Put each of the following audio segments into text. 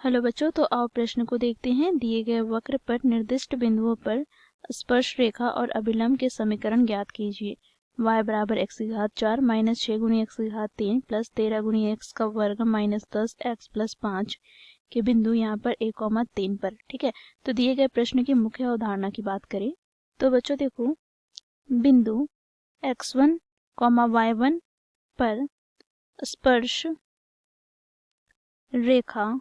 Hello बच्चों, तो आओ प्रश्न को देखते हैं। दिए गए वक्र पर निर्दिष्ट बिंदुओं पर स्पर्श रेखा और अभिलंब के समीकरण ज्ञात कीजिए। y बराबर x की घात 4 माइनस 6 गुनी x की घात 3 प्लस 13 गुनी x का वर्ग माइनस 10 x प्लस 5 के बिंदु यहाँ पर 1,3 पर। ठीक है, तो दिए गए प्रश्न की मुख्य अवधारणा की बात करें तो बच्चों देखो, बिंदु x1, y1 पर स्पर्श रेखा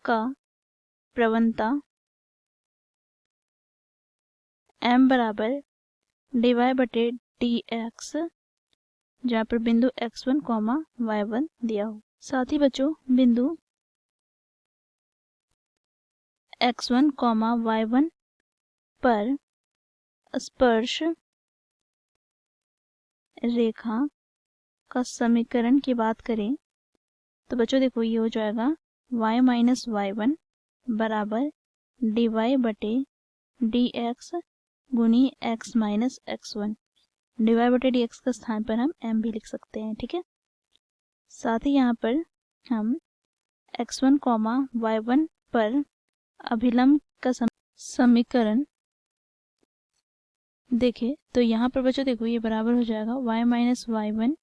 का प्रवणता m बराबर dy/dx, जहाँ पर बिंदु x1, y1 दिया हो। साथ ही बच्चों बिंदु x1, y1 पर स्पर्श रेखा का समीकरण की बात करें तो बच्चों देखो, ये हो जाएगा y माइनस y1 बराबर dy/dx गुनी x माइनस x1। dy/dx के स्थान पर हम m भी लिख सकते हैं। ठीक है, साथ ही यहाँ पर हम x1, y1 पर अभिलंब का समीकरण देखें तो यहाँ पर बच्चों देखो, ये बराबर हो जाएगा y माइनस y1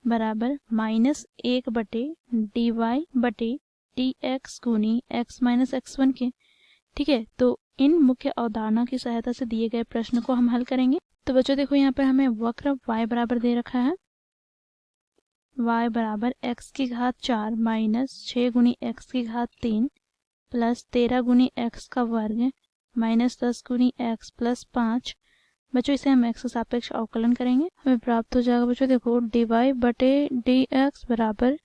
बराबर माइनस 1/dy/dx गुनी x माइनस x1 के। ठीक है, तो इन मुख्य अवधारणा की सहायता से दिए गए प्रश्न को हम हल करेंगे। तो बच्चों देखो, यहाँ पर हमें वक्र y बराबर दे रखा है, y बराबर x की घात 4 माइनस 6 गुनी x की घात 3 प्लस 13 गुनी x का वर्ग माइनस 10 गुनी x प्लस 5। बच्चों इसे हम x के सापेक्ष अवकलन करेंगे, हमें प्राप्त हो जाएगा बच्चों देखो dy/dx बराबर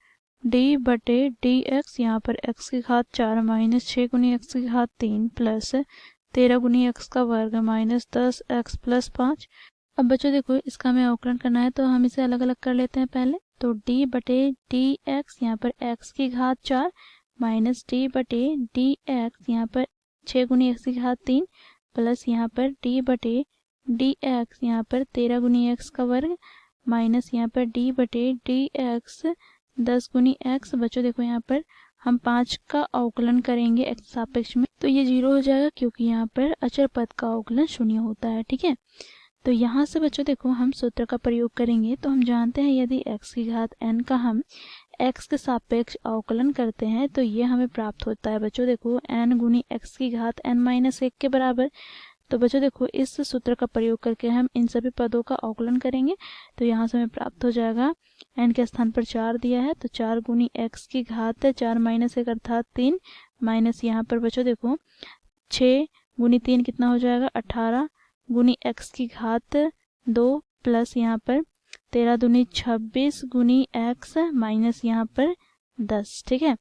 d/dx, यहाँ पर x की घात 4 माइनस 6 गुनी x की घात 3 प्लस 13 गुनी x का वर्ग माइनस 10 x प्लस 5। अब बच्चों देखो, इसका हमें अवकलन करना है तो हम इसे अलग अलग कर लेते हैं पहले। तो d/dx यहाँ पर x की घात 4 माइनस d/dx यहाँ पर 6 गुनी x की घात 3 प्लस यहाँ पर d/dx यहाँ पर 13 गुनी x का वर्ग माइनस यहाँ पर d/dx 10 गुनी x। बच्चों देखो, यहाँ पर हम 5 का अवकलन करेंगे x सापेक्ष में तो ये 0 हो जाएगा, क्योंकि यहाँ पर अचर पद का अवकलन 0 होता है। ठीक है, तो यहाँ से बच्चों देखो, हम सूत्र का प्रयोग करेंगे तो हम जानते हैं यदि x की घात n का हम x के सापेक्ष अवकलन करते हैं तो ये हमें प्राप्त होता है बच्चों देखो n गुनी x की घात n माइनस 1 के बराबर। तो बच्चों देखो, इस सूत्र का प्रयोग करके हम इन सभी पदों का अवकलन करेंगे तो यहाँ से हमें प्राप्त हो जाएगा, n के स्थान पर 4 दिया है तो 4 गुनी x की घात 4 माइनस 1 अर्थात 3 माइनस यहाँ पर बच्चों देखो 6 गुनी 3 कितना हो जाएगा 18 गुनी x की घात 2 प्लस यहाँ पर 13 दूनी 26 गुनी x माइनस यहाँ पर 10। ठीक है,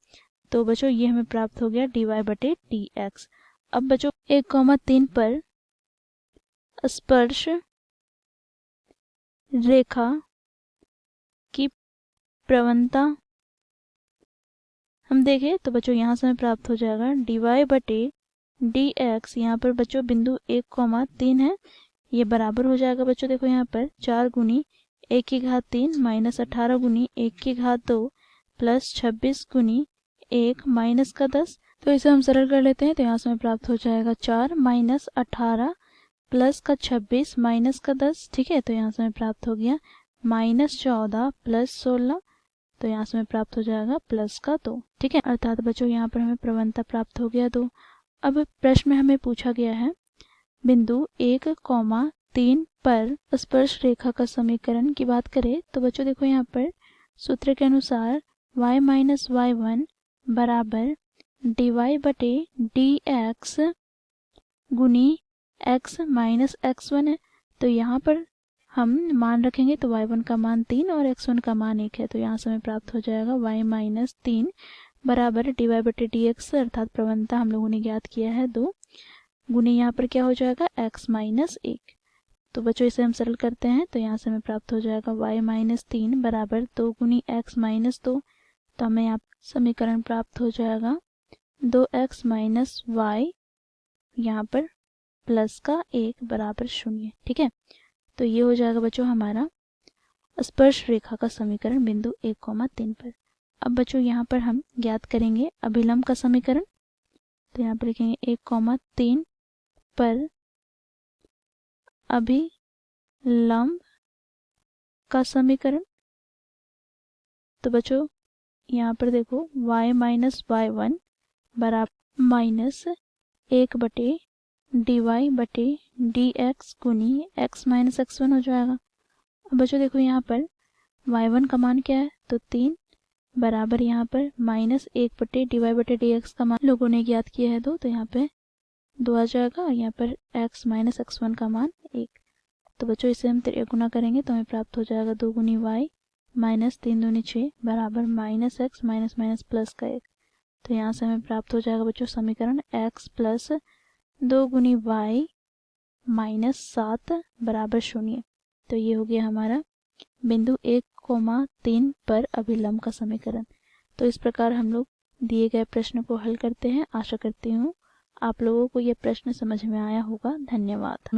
तो बच्चों ये हमें प्राप्त हो गया dy/dx। अब बच्चों 1,3 पर स्पर्श रेखा की प्रवणता हम देखें तो बच्चों यहाँ से हमें प्राप्त हो जाएगा dy/dx, यहाँ पर बच्चों बिंदु 1,3 है, ये बराबर हो जाएगा बच्चों देखो यहाँ पर 4 गुनी 1 की घात 3 माइनस 18 गुनी 1 की घात 2 प्लस 26 गुनी 1 माइनस का 10। तो इसे हम सरल कर लेते हैं तो यहाँ से हमें प्राप्त हो जाएगा 4 माइनस 18 प्लस का 26 माइनस का 10। ठीक है, तो यहाँ से हमें प्राप्त हो गया माइनस 14 प्लस 16, तो यहाँ से हमें प्राप्त हो जाएगा प्लस का 2। ठीक है, अर्थात बच्चों यहाँ पर हमें प्रवणता प्राप्त हो गया 2। अब प्रश्न में हमें पूछा गया है बिंदु 1,3 पर स्पर्श रेखा का समीकरण की बात करें तो बच्चों देखो, यहाँ पर सूत्र के अनुसार y माइनस y1 बराबर dy/dx गुनी x माइनस x1 है। तो यहाँ पर हम मान रखेंगे तो y1 का मान 3 और x1 का मान 1 है, तो यहाँ से हमें प्राप्त हो जाएगा y माइनस 3 बराबर dy/dx, अर्थात प्रवणता हम लोगों ने ज्ञात किया है 2 गुनी यहाँ पर क्या हो जाएगा x माइनस 1। तो बच्चों इसे हम सरल करते हैं तो यहाँ से हमें प्राप्त हो जाएगा y माइनस 3 बराबर 2 गुनी x माइनस 2, तो हमें यहाँ समीकरण प्राप्त हो जाएगा 2x माइनस y यहाँ पर प्लस का 1 बराबर 0। ठीक है, तो ये हो जाएगा बच्चों हमारा स्पर्श रेखा का समीकरण बिंदु 1,3 पर। अब बच्चों यहाँ पर हम ज्ञात करेंगे अभिलंब का समीकरण। तो यहाँ पर लिखेंगे 1,3 पर अभिलंब का समीकरण। तो बच्चों यहाँ पर देखो y माइनस y1 बराबर माइनस 1/dy/dx गुनी x माइनस x1 हो जाएगा। अब बच्चों देखो यहाँ पर y1 का मान क्या है, तो 3 बराबर यहाँ पर माइनस 1/dy/dx का मान लोगों ने ज्ञात किया है 2, तो यहाँ पे 2 आ जाएगा और यहाँ पर x माइनस x1 का मान 1। तो बच्चों इसे हम गुना करेंगे तो हमें प्राप्त हो जाएगा 2 गुनी y माइनस 3 दूनी 6 बराबर minus x minus minus plus का 1। तो यहाँ से हमें प्राप्त हो जाएगा बच्चों समीकरण x प्लस 2 गुनी y माइनस 7 बराबर 0। तो ये हो गया हमारा बिंदु 1,3 पर अभिलंब का समीकरण। तो इस प्रकार हम लोग दिए गए प्रश्न को हल करते हैं। आशा करती हूँ आप लोगों को यह प्रश्न समझ में आया होगा। धन्यवाद।